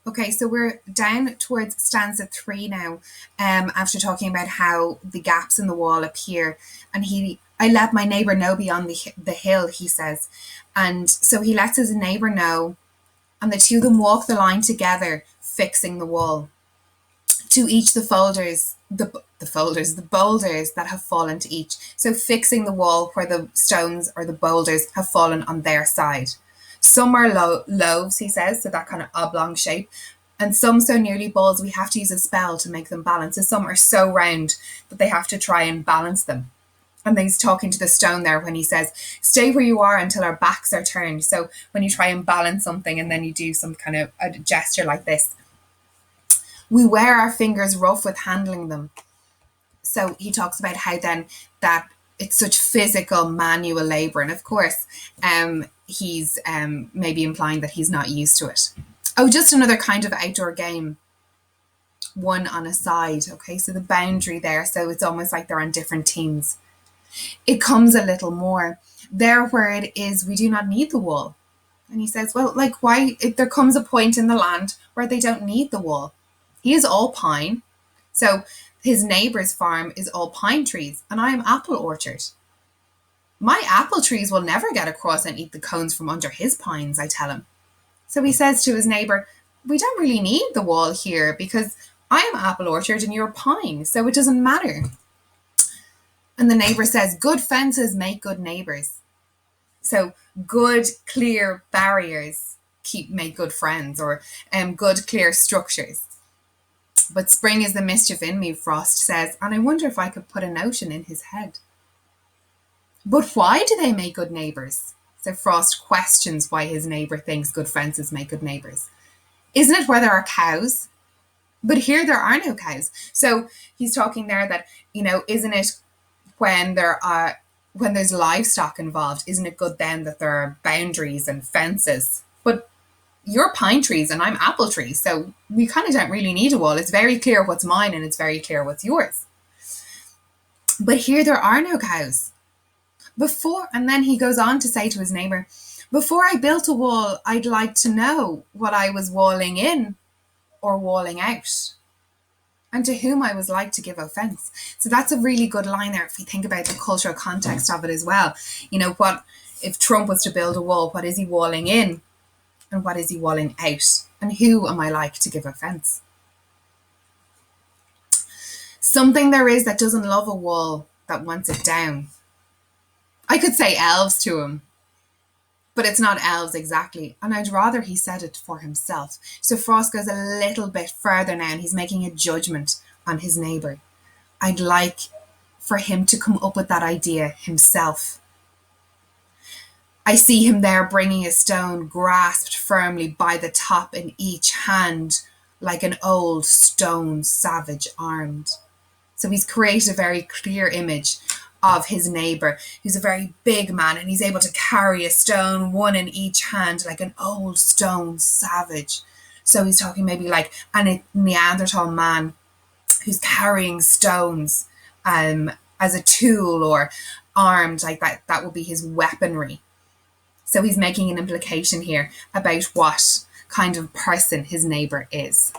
Okay, so we're down towards stanza 3 now, after talking about how the gaps in the wall appear. And I let my neighbour know beyond the hill, he says. And so he lets his neighbour know, and the two of them walk the line together, fixing the wall. To each the boulders that have fallen to each. So fixing the wall where the stones or the boulders have fallen on their side. Some are loaves, he says, so that kind of oblong shape, and some so nearly balls we have to use a spell to make them balance. So some are so round that they have to try and balance them. And then he's talking to the stone there when he says, "Stay where you are until our backs are turned." So when you try and balance something and then you do some kind of a gesture like this, we wear our fingers rough with handling them. So he talks about how then that it's such physical manual labor, and of course he's maybe implying that he's not used to it. Oh, just another kind of outdoor game, one on a side. Okay, so the boundary there, so it's almost like they're on different teams. It comes a little more there where it is we do not need the wall. And he says, well, like, why? There comes a point in the land where they don't need the wall. He is all pine. So his neighbour's farm is all pine trees, and I am apple orchard. My apple trees will never get across and eat the cones from under his pines, I tell him. So he says to his neighbour, we don't really need the wall here because I am apple orchard and you're pine, so it doesn't matter. And the neighbour says, good fences make good neighbours. So good, clear barriers make good friends, or good, clear structures. But spring is the mischief in me, Frost says, and I wonder if I could put a notion in his head. But why do they make good neighbours? So Frost questions why his neighbour thinks good fences make good neighbours. Isn't it where there are cows? But here there are no cows. So he's talking there that, isn't it when there's livestock involved, isn't it good then that there are boundaries and fences? But you're pine trees and I'm apple trees, so we kind of don't really need a wall. It's very clear what's mine and it's very clear what's yours. But here there are no cows. And then he goes on to say to his neighbour, before I built a wall, I'd like to know what I was walling in or walling out, and to whom I was like to give offence. So that's a really good line there if we think about the cultural context of it as well. What if Trump was to build a wall, what is he walling in and what is he walling out? And who am I like to give offence? Something there is that doesn't love a wall, that wants it down. I could say elves to him, but it's not elves exactly, and I'd rather he said it for himself. So Frost goes a little bit further now, and he's making a judgment on his neighbour. I'd like for him to come up with that idea himself. I see him there bringing a stone grasped firmly by the top in each hand, like an old stone savage armed. So he's created a very clear image of his neighbour, who's a very big man, and he's able to carry a stone, one in each hand, like an old stone savage. So he's talking maybe like a Neanderthal man who's carrying stones as a tool, or armed like that. That would be his weaponry. So he's making an implication here about what kind of person his neighbour is.